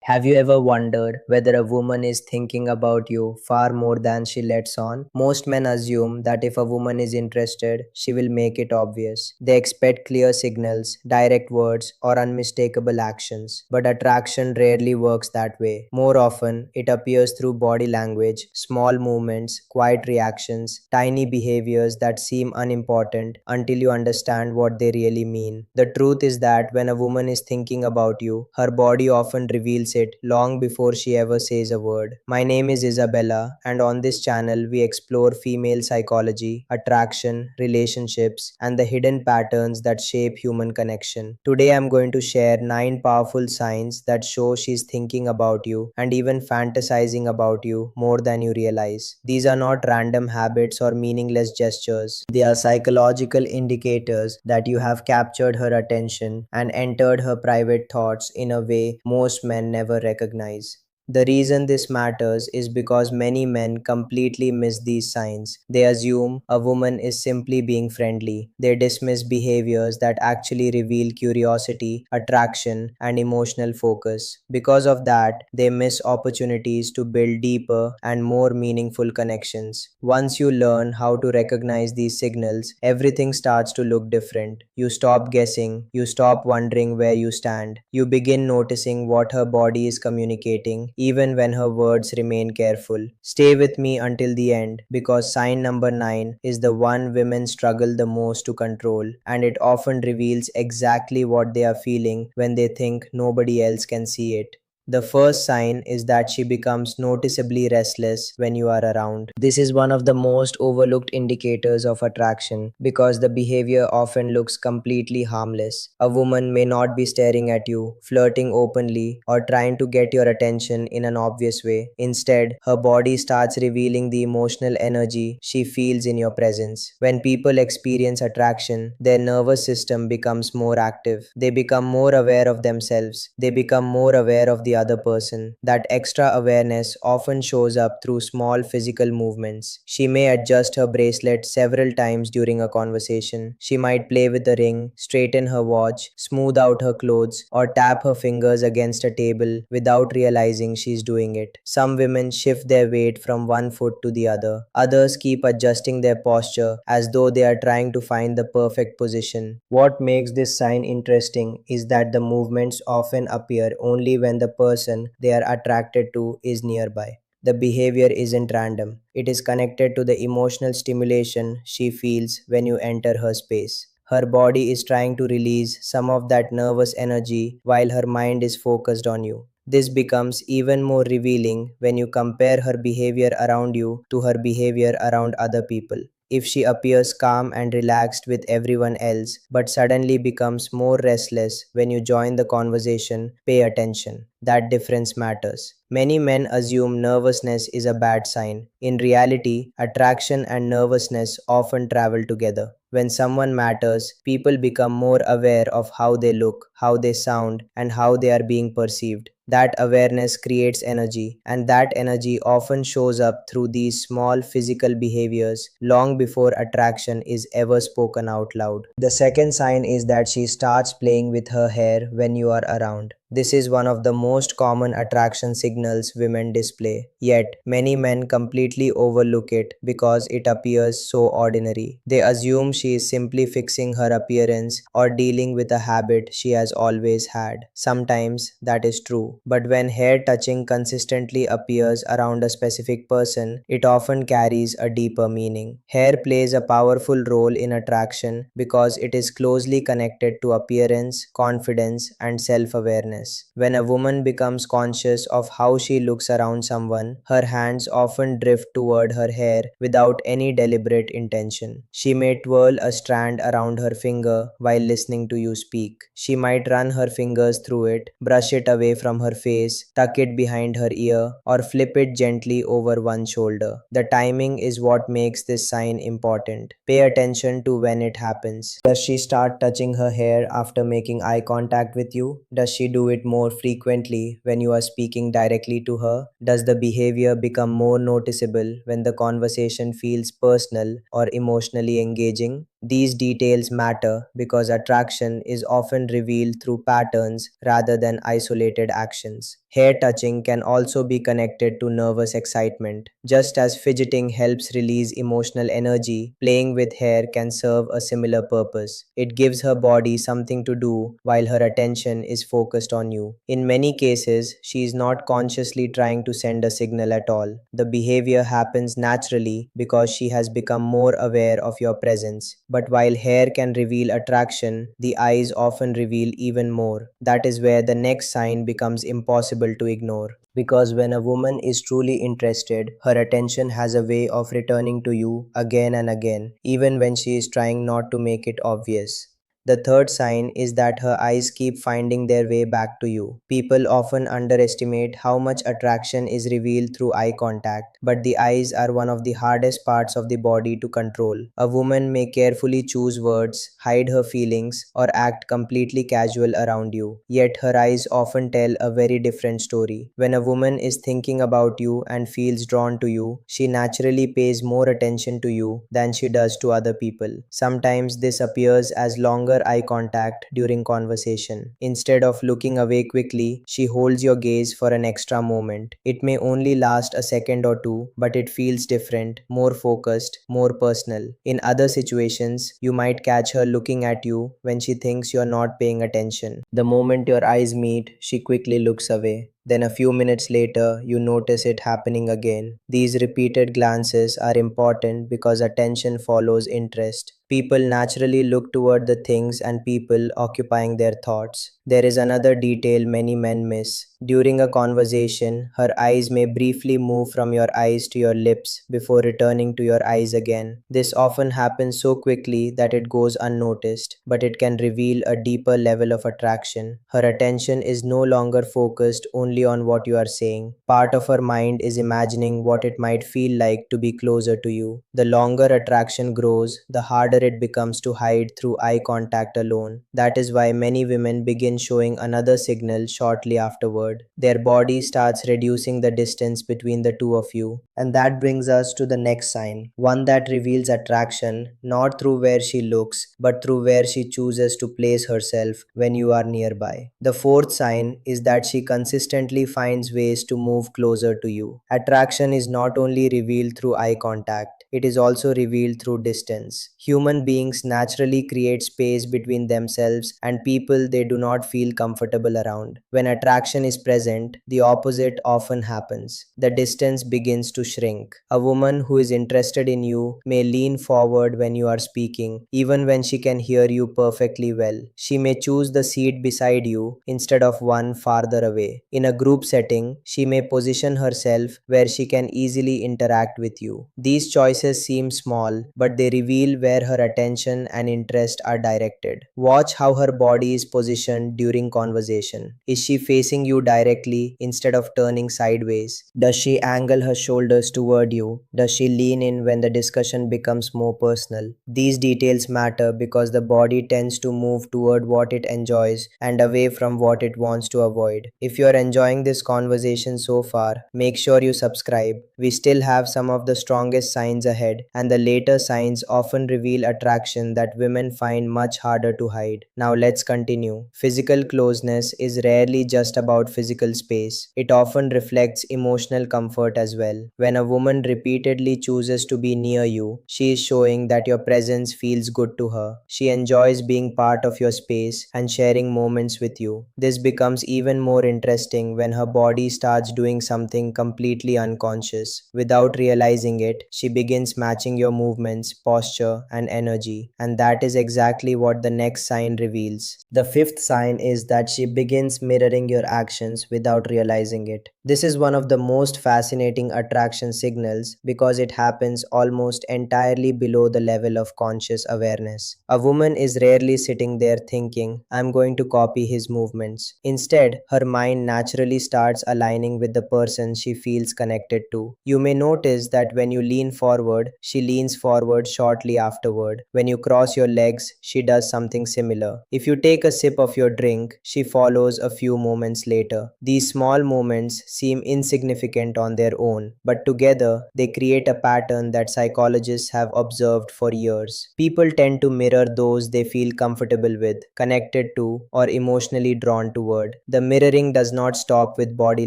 Have you ever wondered whether a woman is thinking about you far more than she lets on? Most men assume that if a woman is interested, she will make it obvious. They expect clear signals, direct words, or unmistakable actions. But attraction rarely works that way. More often, it appears through body language, small movements, quiet reactions, tiny behaviors that seem unimportant until you understand what they really mean. The truth is that when a woman is thinking about you, her body often reveals it long before she ever says a word. My name is Isabella, and on this channel, we explore female psychology, attraction, relationships, and the hidden patterns that shape human connection. Today, I'm going to share 9 powerful signs that show she's thinking about you and even fantasizing about you more than you realize. These are not random habits or meaningless gestures. They are psychological indicators that you have captured her attention and entered her private thoughts in a way most men never recognize. The reason this matters is because many men completely miss these signs. They assume a woman is simply being friendly. They dismiss behaviors that actually reveal curiosity, attraction, and emotional focus. Because of that, they miss opportunities to build deeper and more meaningful connections. Once you learn how to recognize these signals, everything starts to look different. You stop guessing, you stop wondering where you stand. You begin noticing what her body is communicating, even when her words remain careful. Stay with me until the end because sign number 9 is the one women struggle the most to control, and it often reveals exactly what they are feeling when they think nobody else can see it. The first sign is that she becomes noticeably restless when you are around. This is one of the most overlooked indicators of attraction because the behavior often looks completely harmless. A woman may not be staring at you, flirting openly, or trying to get your attention in an obvious way. Instead, her body starts revealing the emotional energy she feels in your presence. When people experience attraction, their nervous system becomes more active. They become more aware of themselves. They become more aware of the other person. That extra awareness often shows up through small physical movements. She may adjust her bracelet several times during a conversation. She might play with the ring, straighten her watch, smooth out her clothes, or tap her fingers against a table without realizing she's doing it. Some women shift their weight from one foot to the other. Others keep adjusting their posture as though they are trying to find the perfect position. What makes this sign interesting is that the movements often appear only when the person they are attracted to is nearby. The behavior isn't random. It is connected to the emotional stimulation she feels when you enter her space. Her body is trying to release some of that nervous energy while her mind is focused on you. This becomes even more revealing when you compare her behavior around you to her behavior around other people. If she appears calm and relaxed with everyone else, but suddenly becomes more restless when you join the conversation, pay attention. That difference matters. Many men assume nervousness is a bad sign. In reality, attraction and nervousness often travel together. When someone matters, people become more aware of how they look, how they sound, and how they are being perceived. That awareness creates energy, and that energy often shows up through these small physical behaviors long before attraction is ever spoken out loud. The second sign is that she starts playing with her hair when you are around. This is one of the most common attraction signals women display, yet many men completely overlook it because it appears so ordinary. They assume she is simply fixing her appearance or dealing with a habit she has always had. Sometimes that is true, but when hair touching consistently appears around a specific person, it often carries a deeper meaning. Hair plays a powerful role in attraction because it is closely connected to appearance, confidence, and self awareness. When a woman becomes conscious of how she looks around someone, her hands often drift toward her hair without any deliberate intention. She may twirl a strand around her finger while listening to you speak. She might run her fingers through it, brush it away from her face, tuck it behind her ear, or flip it gently over one shoulder. The timing is what makes this sign important. Pay attention to when it happens. Does she start touching her hair after making eye contact with you? Does she do it more frequently when you are speaking directly to her? Does the behavior become more noticeable when the conversation feels personal or emotionally engaging? These details matter because attraction is often revealed through patterns rather than isolated actions. Hair touching can also be connected to nervous excitement. Just as fidgeting helps release emotional energy, playing with hair can serve a similar purpose. It gives her body something to do while her attention is focused on you. In many cases, she is not consciously trying to send a signal at all. The behavior happens naturally because she has become more aware of your presence. But while hair can reveal attraction, the eyes often reveal even more. That is where the next sign becomes impossible to ignore. Because when a woman is truly interested, her attention has a way of returning to you again and again, even when she is trying not to make it obvious. The third sign is that her eyes keep finding their way back to you. People often underestimate how much attraction is revealed through eye contact, but the eyes are one of the hardest parts of the body to control. A woman may carefully choose words, hide her feelings, or act completely casual around you, yet her eyes often tell a very different story. When a woman is thinking about you and feels drawn to you, she naturally pays more attention to you than she does to other people. Sometimes this appears as longer eye contact during conversation. Instead of looking away quickly, she holds your gaze for an extra moment. It may only last a second or two, but it feels different, more focused, more personal. In other situations, you might catch her looking at you when she thinks you're not paying attention. The moment your eyes meet, she quickly looks away. Then a few minutes later, you notice it happening again. These repeated glances are important because attention follows interest. People naturally look toward the things and people occupying their thoughts. There is another detail many men miss. During a conversation, her eyes may briefly move from your eyes to your lips before returning to your eyes again. This often happens so quickly that it goes unnoticed, but it can reveal a deeper level of attraction. Her attention is no longer focused only on what you are saying. Part of her mind is imagining what it might feel like to be closer to you. The longer attraction grows, the harder it becomes to hide through eye contact alone. That is why many women begin showing another signal shortly afterward. Their body starts reducing the distance between the two of you. And that brings us to the next sign, one that reveals attraction not through where she looks, but through where she chooses to place herself when you are nearby. The fourth sign is that she consistently finds ways to move closer to you. Attraction is not only revealed through eye contact, it is also revealed through distance. Human beings naturally create space between themselves and people they do not feel comfortable around. When attraction is present, the opposite often happens. The distance begins to shrink. A woman who is interested in you may lean forward when you are speaking, even when she can hear you perfectly well. She may choose the seat beside you instead of one farther away. In a group setting, she may position herself where she can easily interact with you. These choices seem small, but they reveal where her attention and interest are directed. Watch how her body is positioned during conversation. Is she facing you directly instead of turning sideways? Does she angle her shoulders toward you? Does she lean in when the discussion becomes more personal? These details matter because the body tends to move toward what it enjoys and away from what it wants to avoid. If you are enjoying this conversation so far, make sure you subscribe. We still have some of the strongest signs ahead, and the later signs often reveal attraction that women find much harder to hide. Now let's continue. Physical closeness is rarely just about physical space. It often reflects emotional comfort as well. When a woman repeatedly chooses to be near you, she is showing that your presence feels good to her. She enjoys being part of your space and sharing moments with you. This becomes even more interesting when her body starts doing something completely unconscious. Without realizing it, she begins matching your movements, posture, and energy. And that is exactly what the next sign reveals. The fifth sign is that she begins mirroring your actions without realizing it. This is one of the most fascinating attraction signals because it happens almost entirely below the level of conscious awareness. A woman is rarely sitting there thinking, I'm going to copy his movements. Instead, her mind naturally starts aligning with the person she feels connected to. You may notice that when you lean forward, she leans forward shortly afterward. When you cross your legs, she does something similar. If you take a sip of your drink, she follows a few moments later. These small moments seem insignificant on their own, but together they create a pattern that psychologists have observed for years. People tend to mirror those they feel comfortable with, connected to, or emotionally drawn toward. The mirroring does not stop with body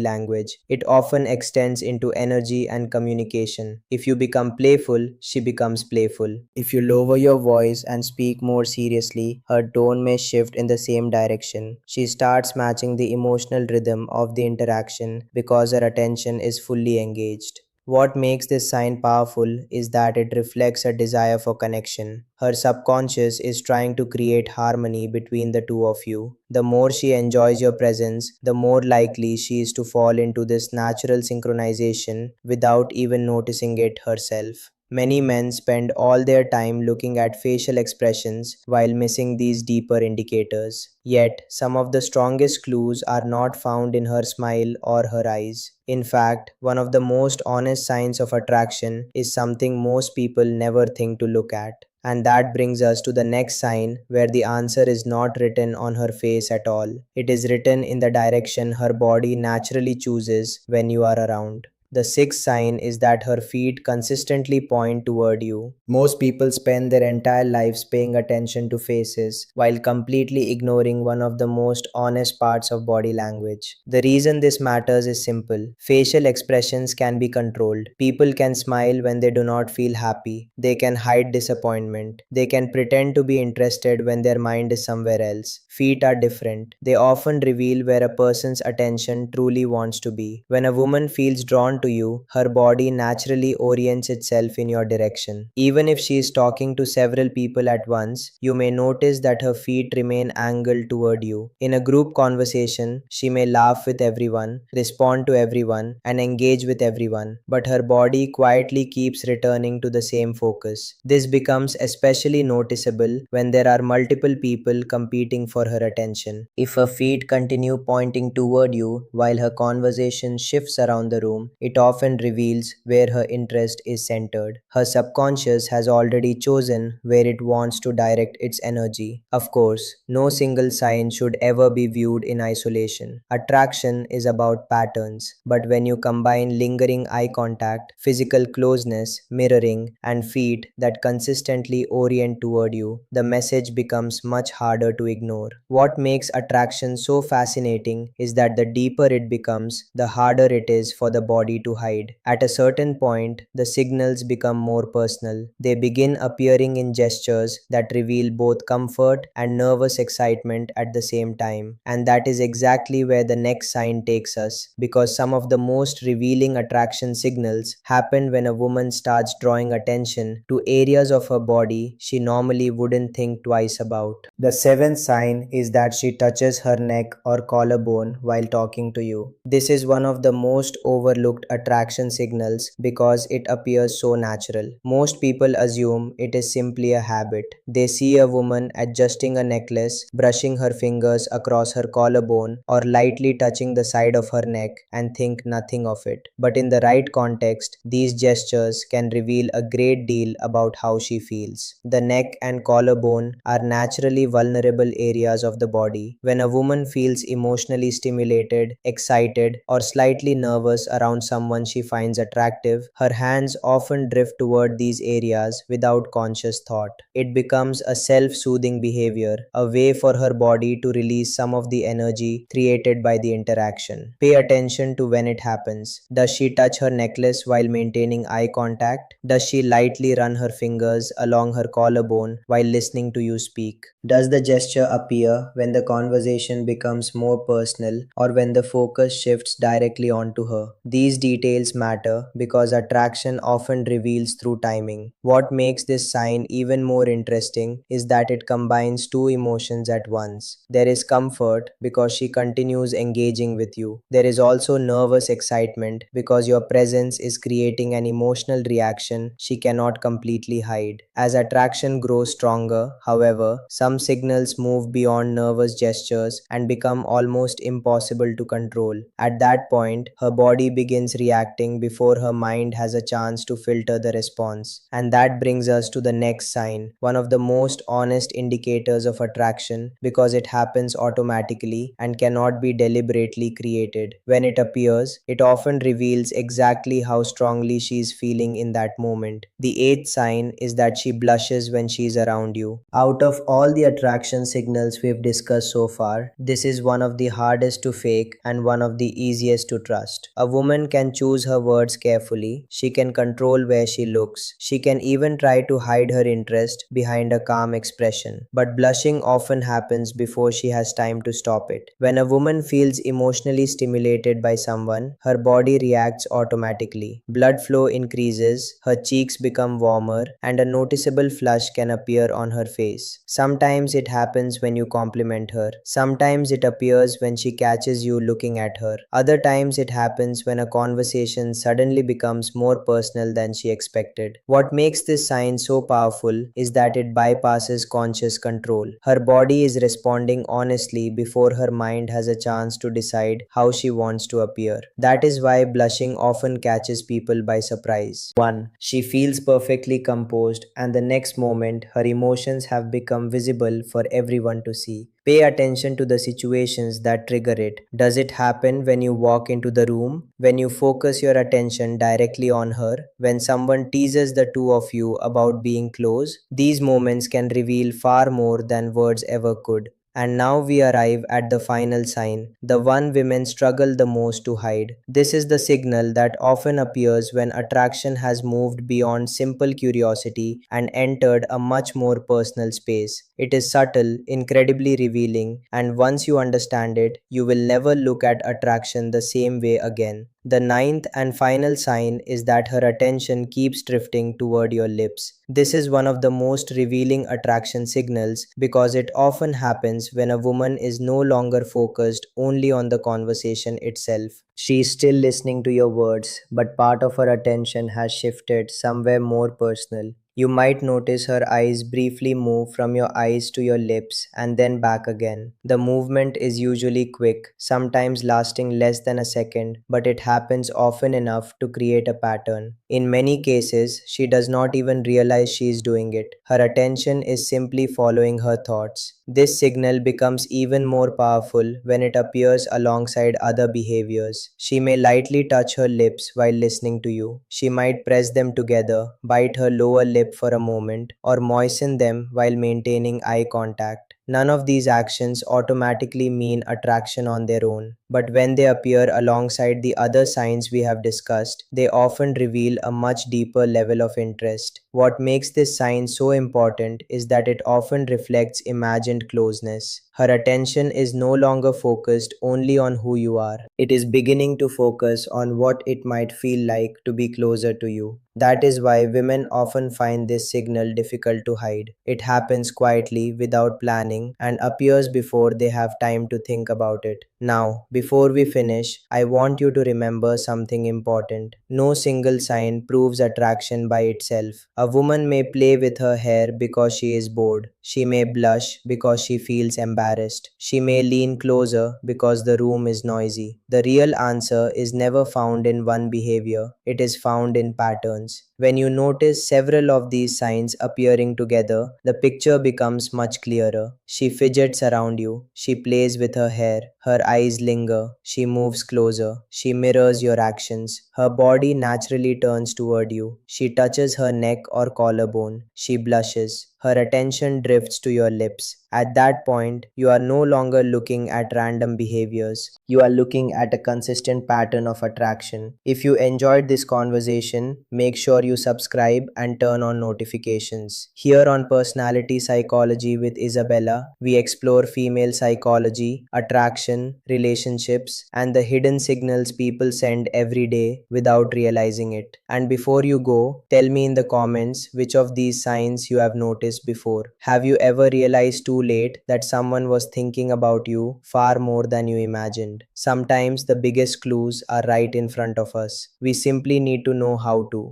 language, it often extends into energy and communication. If you become playful, she becomes playful. If you lower your voice and speak more seriously, her tone may shift in the same direction. She starts matching the emotional rhythm of the interaction because her attention is fully engaged. What makes this sign powerful is that it reflects a desire for connection. Her subconscious is trying to create harmony between the two of you. The more she enjoys your presence, the more likely she is to fall into this natural synchronization without even noticing it herself. Many men spend all their time looking at facial expressions while missing these deeper indicators. Yet, some of the strongest clues are not found in her smile or her eyes. In fact, one of the most honest signs of attraction is something most people never think to look at. And that brings us to the next sign where the answer is not written on her face at all. It is written in the direction her body naturally chooses when you are around. The sixth sign is that her feet consistently point toward you. Most people spend their entire lives paying attention to faces while completely ignoring one of the most honest parts of body language. The reason this matters is simple. Facial expressions can be controlled. People can smile when they do not feel happy. They can hide disappointment. They can pretend to be interested when their mind is somewhere else. Feet are different. They often reveal where a person's attention truly wants to be. When a woman feels drawn to you, her body naturally orients itself in your direction. Even if she is talking to several people at once, you may notice that her feet remain angled toward you. In a group conversation, she may laugh with everyone, respond to everyone, and engage with everyone, but her body quietly keeps returning to the same focus. This becomes especially noticeable when there are multiple people competing for her attention. If her feet continue pointing toward you while her conversation shifts around the room, it often reveals where her interest is centered. Her subconscious has already chosen where it wants to direct its energy. Of course, no single sign should ever be viewed in isolation. Attraction is about patterns, but when you combine lingering eye contact, physical closeness, mirroring, and feet that consistently orient toward you, the message becomes much harder to ignore. What makes attraction so fascinating is that the deeper it becomes, the harder it is for the body to hide. At a certain point, the signals become more personal. They begin appearing in gestures that reveal both comfort and nervous excitement at the same time. And that is exactly where the next sign takes us, because some of the most revealing attraction signals happen when a woman starts drawing attention to areas of her body she normally wouldn't think twice about. The seventh sign is that she touches her neck or collarbone while talking to you. This is one of the most overlooked attraction signals because it appears so natural. Most people assume it is simply a habit. They see a woman adjusting a necklace, brushing her fingers across her collarbone, or lightly touching the side of her neck and think nothing of it. But in the right context, these gestures can reveal a great deal about how she feels. The neck and collarbone are naturally vulnerable areas of the body. When a woman feels emotionally stimulated, excited, or slightly nervous around someone she finds attractive, her hands often drift toward these areas without conscious thought. It becomes a self-soothing behavior, a way for her body to release some of the energy created by the interaction. Pay attention to when it happens. Does she touch her necklace while maintaining eye contact? Does she lightly run her fingers along her collarbone while listening to you speak? Does the gesture appear when the conversation becomes more personal or when the focus shifts directly onto her? These details matter because attraction often reveals through timing. What makes this sign even more interesting is that it combines two emotions at once. There is comfort because she continues engaging with you. There is also nervous excitement because your presence is creating an emotional reaction she cannot completely hide. As attraction grows stronger, however, some signals move beyond nervous gestures and become almost impossible to control. At that point, her body begins begins reacting before her mind has a chance to filter the response. And that brings us to the next sign, one of the most honest indicators of attraction because it happens automatically and cannot be deliberately created. When it appears, it often reveals exactly how strongly she is feeling in that moment. The eighth sign is that she blushes when she's around you. Out of all the attraction signals we've discussed so far, this is one of the hardest to fake and one of the easiest to trust. A woman can choose her words carefully, she can control where she looks, she can even try to hide her interest behind a calm expression. But blushing often happens before she has time to stop it. When a woman feels emotionally stimulated by someone, her body reacts automatically. Blood flow increases, her cheeks become warmer, and a noticeable flush can appear on her face. Sometimes it happens when you compliment her. Sometimes it appears when she catches you looking at her. Other times it happens when a conversation suddenly becomes more personal than she expected. What makes this sign so powerful is that it bypasses conscious control. Her body is responding honestly before her mind has a chance to decide how she wants to appear. That is why blushing often catches people by surprise. 1. She feels perfectly composed, and the next moment her emotions have become visible for everyone to see. Pay attention to the situations that trigger it. Does it happen when you walk into the room? When you focus your attention directly on her? When someone teases the two of you about being close? These moments can reveal far more than words ever could. And now we arrive at the final sign, the one women struggle the most to hide. This is the signal that often appears when attraction has moved beyond simple curiosity and entered a much more personal space. It is subtle, incredibly revealing, and once you understand it, you will never look at attraction the same way again. The ninth and final sign is that her attention keeps drifting toward your lips. This is one of the most revealing attraction signals because it often happens when a woman is no longer focused only on the conversation itself. She is still listening to your words, but part of her attention has shifted somewhere more personal. You might notice her eyes briefly move from your eyes to your lips and then back again. The movement is usually quick, sometimes lasting less than a second, but it happens often enough to create a pattern. In many cases, she does not even realize she is doing it. Her attention is simply following her thoughts. This signal becomes even more powerful when it appears alongside other behaviors. She may lightly touch her lips while listening to you. She might press them together, bite her lower lip for a moment, or moisten them while maintaining eye contact. None of these actions automatically mean attraction on their own, but when they appear alongside the other signs we have discussed, they often reveal a much deeper level of interest. What makes this sign so important is that it often reflects imagined closeness. Her attention is no longer focused only on who you are. It is beginning to focus on what it might feel like to be closer to you. That is why women often find this signal difficult to hide. It happens quietly, without planning, and appears before they have time to think about it. Now, before we finish, I want you to remember something important. No single sign proves attraction by itself. A woman may play with her hair because she is bored. She may blush because she feels embarrassed. She may lean closer because the room is noisy. The real answer is never found in one behavior, it is found in patterns. When you notice several of these signs appearing together, the picture becomes much clearer. She fidgets around you, she plays with her hair, her eyes linger, she moves closer, she mirrors your actions, her body naturally turns toward you, she touches her neck or collarbone, she blushes, her attention drifts to your lips. At that point, you are no longer looking at random behaviors. You are looking at a consistent pattern of attraction. If you enjoyed this conversation, make sure you subscribe and turn on notifications. Here on Personality Psychology with Isabella, we explore female psychology, attraction, relationships, and the hidden signals people send every day without realizing it. And before you go, tell me in the comments which of these signs you have noticed before. Have you ever realized too late that someone was thinking about you far more than you imagined? Sometimes the biggest clues are right in front of us. We simply need to know how to.